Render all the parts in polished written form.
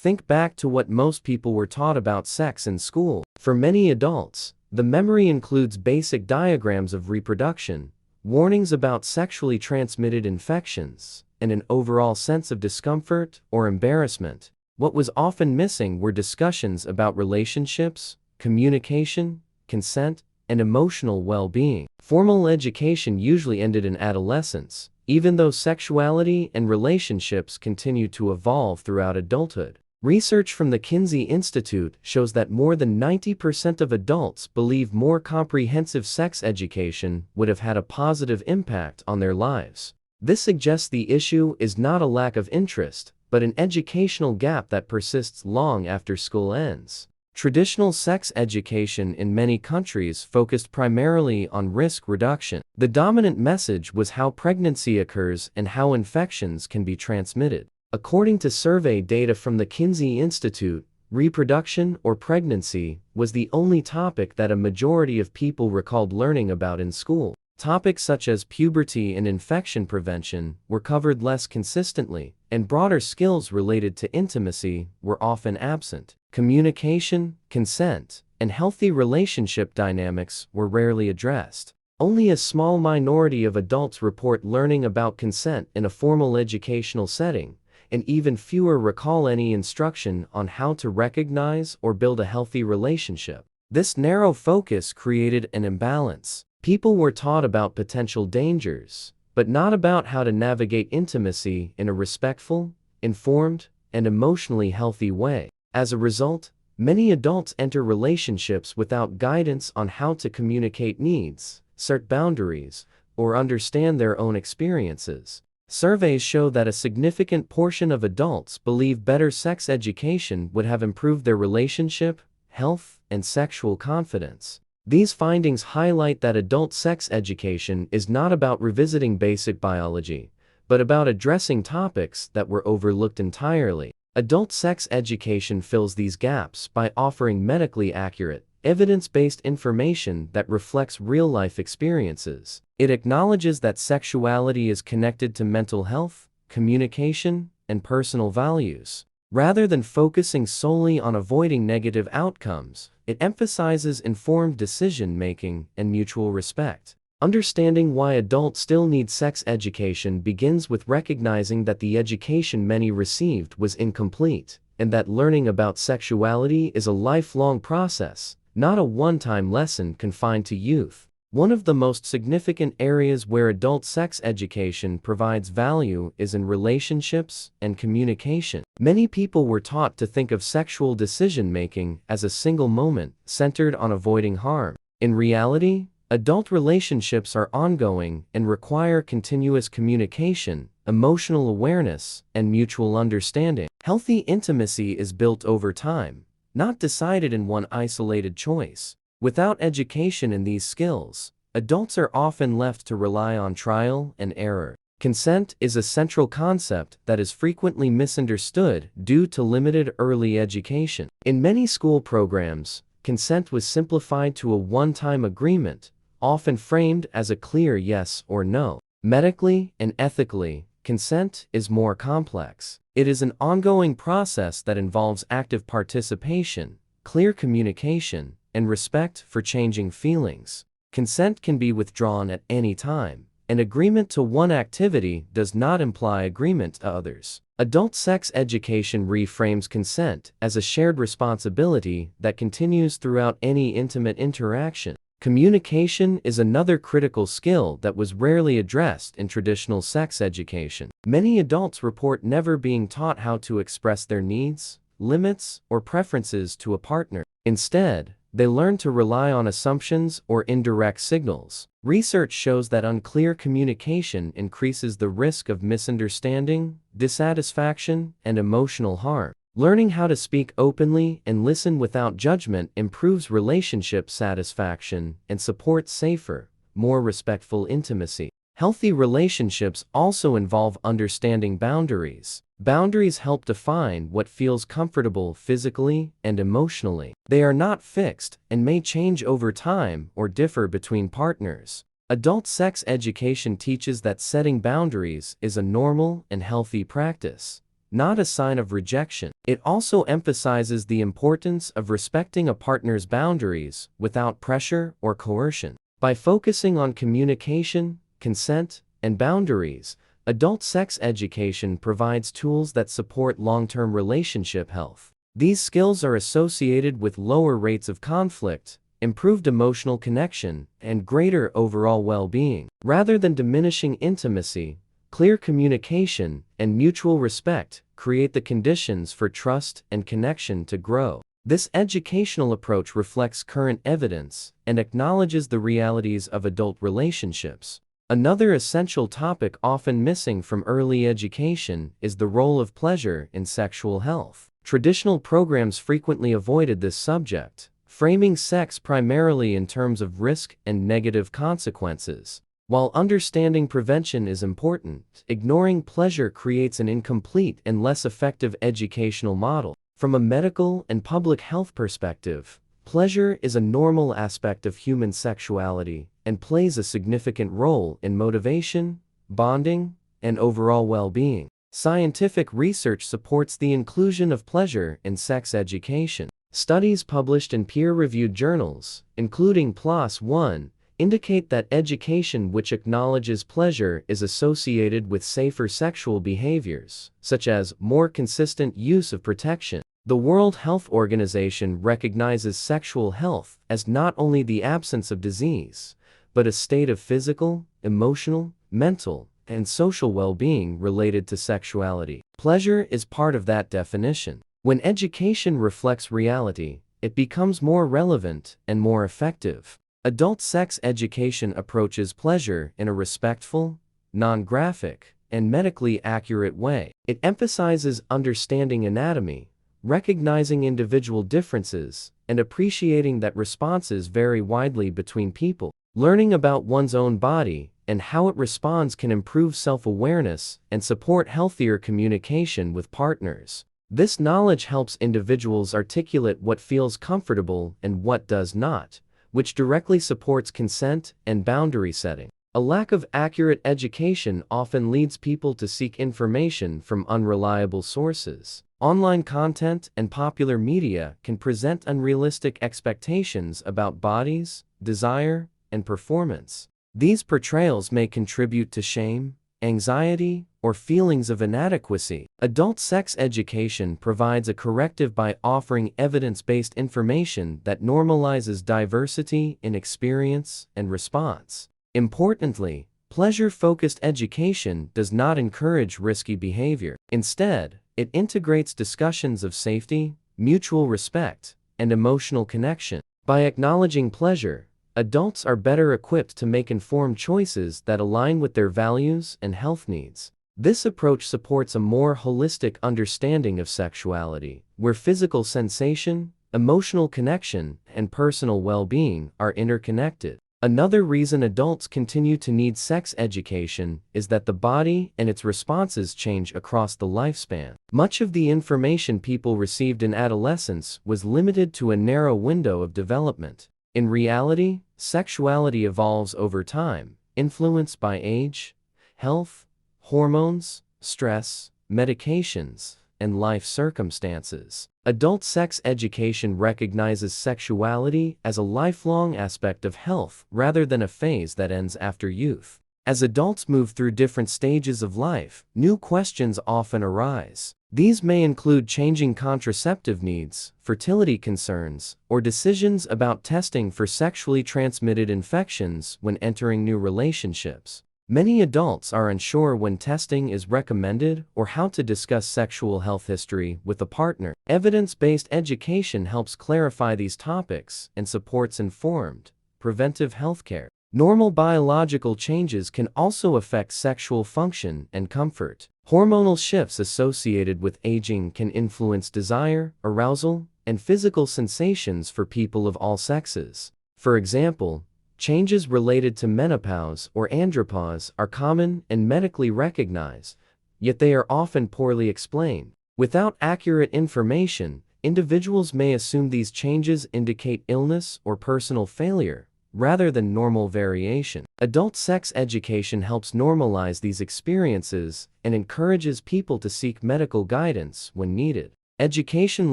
Think back to what most people were taught about sex in school. For many adults, the memory includes basic diagrams of reproduction, warnings about sexually transmitted infections, and an overall sense of discomfort or embarrassment. What was often missing were discussions about relationships, communication, consent, and emotional well-being. Formal education usually ended in adolescence, even though sexuality and relationships continue to evolve throughout adulthood. Research from the Kinsey Institute shows that more than 90% of adults believe more comprehensive sex education would have had a positive impact on their lives. This suggests the issue is not a lack of interest, but an educational gap that persists long after school ends. Traditional sex education in many countries focused primarily on risk reduction. The dominant message was how pregnancy occurs and how infections can be transmitted. According to survey data from the Kinsey Institute, reproduction or pregnancy was the only topic that a majority of people recalled learning about in school. Topics such as puberty and infection prevention were covered less consistently, and broader skills related to intimacy were often absent. Communication, consent, and healthy relationship dynamics were rarely addressed. Only a small minority of adults report learning about consent in a formal educational setting, and even fewer recall any instruction on how to recognize or build a healthy relationship. This narrow focus created an imbalance. People were taught about potential dangers, but not about how to navigate intimacy in a respectful, informed, and emotionally healthy way. As a result, many adults enter relationships without guidance on how to communicate needs, set boundaries, or understand their own experiences. Surveys show that a significant portion of adults believe better sex education would have improved their relationship, health, and sexual confidence. These findings highlight that adult sex education is not about revisiting basic biology, but about addressing topics that were overlooked entirely. Adult sex education fills these gaps by offering medically accurate, evidence-based information that reflects real-life experiences. It acknowledges that sexuality is connected to mental health, communication, and personal values. Rather than focusing solely on avoiding negative outcomes, it emphasizes informed decision-making and mutual respect. Understanding why adults still need sex education begins with recognizing that the education many received was incomplete, and that learning about sexuality is a lifelong process, not a one-time lesson confined to youth. One of the most significant areas where adult sex education provides value is in relationships and communication. Many people were taught to think of sexual decision-making as a single moment centered on avoiding harm. In reality, adult relationships are ongoing and require continuous communication, emotional awareness, and mutual understanding. Healthy intimacy is built over time, not decided in one isolated choice. Without education in these skills, adults are often left to rely on trial and error. Consent is a central concept that is frequently misunderstood due to limited early education. In many school programs, consent was simplified to a one-time agreement, often framed as a clear yes or no. Medically and ethically, consent is more complex. It is an ongoing process that involves active participation, clear communication, and respect for changing feelings. Consent can be withdrawn at any time. An agreement to one activity does not imply agreement to others. Adult sex education reframes consent as a shared responsibility that continues throughout any intimate interaction. Communication is another critical skill that was rarely addressed in traditional sex education. Many adults report never being taught how to express their needs, limits, or preferences to a partner. Instead, they learn to rely on assumptions or indirect signals. Research shows that unclear communication increases the risk of misunderstanding, dissatisfaction, and emotional harm. Learning how to speak openly and listen without judgment improves relationship satisfaction and supports safer, more respectful intimacy. Healthy relationships also involve understanding boundaries. Boundaries help define what feels comfortable physically and emotionally. They are not fixed and may change over time or differ between partners. Adult sex education teaches that setting boundaries is a normal and healthy practice, not a sign of rejection. It also emphasizes the importance of respecting a partner's boundaries without pressure or coercion. By focusing on communication, consent, and boundaries, adult sex education provides tools that support long-term relationship health. These skills are associated with lower rates of conflict, improved emotional connection, and greater overall well-being. Rather than diminishing intimacy, clear communication and mutual respect create the conditions for trust and connection to grow. This educational approach reflects current evidence and acknowledges the realities of adult relationships. Another essential topic often missing from early education is the role of pleasure in sexual health. Traditional programs frequently avoided this subject, framing sex primarily in terms of risk and negative consequences. While understanding prevention is important, ignoring pleasure creates an incomplete and less effective educational model. From a medical and public health perspective, pleasure is a normal aspect of human sexuality and plays a significant role in motivation, bonding, and overall well-being. Scientific research supports the inclusion of pleasure in sex education. Studies published in peer-reviewed journals, including PLOS One, indicate that education which acknowledges pleasure is associated with safer sexual behaviors, such as more consistent use of protection. The World Health Organization recognizes sexual health as not only the absence of disease, but a state of physical, emotional, mental, and social well-being related to sexuality. Pleasure is part of that definition. When education reflects reality, it becomes more relevant and more effective. Adult sex education approaches pleasure in a respectful, non-graphic, and medically accurate way. It emphasizes understanding anatomy, recognizing individual differences, and appreciating that responses vary widely between people. Learning about one's own body and how it responds can improve self-awareness and support healthier communication with partners. This knowledge helps individuals articulate what feels comfortable and what does not, which directly supports consent and boundary setting. A lack of accurate education often leads people to seek information from unreliable sources. Online content and popular media can present unrealistic expectations about bodies, desire, and performance. These portrayals may contribute to shame, anxiety, or feelings of inadequacy. Adult sex education provides a corrective by offering evidence-based information that normalizes diversity in experience and response. Importantly, pleasure-focused education does not encourage risky behavior. Instead, it integrates discussions of safety, mutual respect, and emotional connection. By acknowledging pleasure, adults are better equipped to make informed choices that align with their values and health needs. This approach supports a more holistic understanding of sexuality, where physical sensation, emotional connection, and personal well-being are interconnected. Another reason adults continue to need sex education is that the body and its responses change across the lifespan. Much of the information people received in adolescence was limited to a narrow window of development. In reality, sexuality evolves over time, influenced by age, health, hormones, stress, medications, and life circumstances. Adult sex education recognizes sexuality as a lifelong aspect of health rather than a phase that ends after youth. As adults move through different stages of life, new questions often arise. These may include changing contraceptive needs, fertility concerns, or decisions about testing for sexually transmitted infections when entering new relationships. Many adults are unsure when testing is recommended or how to discuss sexual health history with a partner. Evidence-based education helps clarify these topics and supports informed, preventive healthcare. Normal biological changes can also affect sexual function and comfort. Hormonal shifts associated with aging can influence desire, arousal, and physical sensations for people of all sexes. For example, changes related to menopause or andropause are common and medically recognized, yet they are often poorly explained. Without accurate information, individuals may assume these changes indicate illness or personal failure, rather than normal variation. Adult sex education helps normalize these experiences and encourages people to seek medical guidance when needed. Education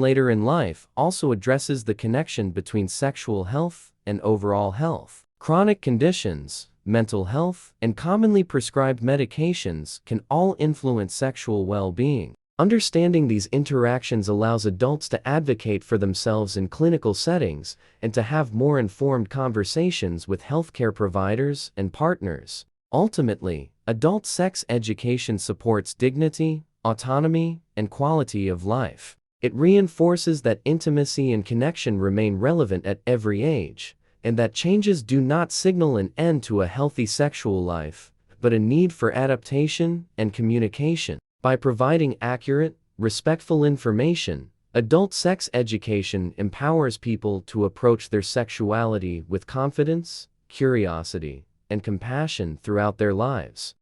later in life also addresses the connection between sexual health and overall health. Chronic conditions, mental health, and commonly prescribed medications can all influence sexual well-being. Understanding these interactions allows adults to advocate for themselves in clinical settings and to have more informed conversations with healthcare providers and partners. Ultimately, adult sex education supports dignity, autonomy, and quality of life. It reinforces that intimacy and connection remain relevant at every age, and that changes do not signal an end to a healthy sexual life, but a need for adaptation and communication. By providing accurate, respectful information, adult sex education empowers people to approach their sexuality with confidence, curiosity, and compassion throughout their lives.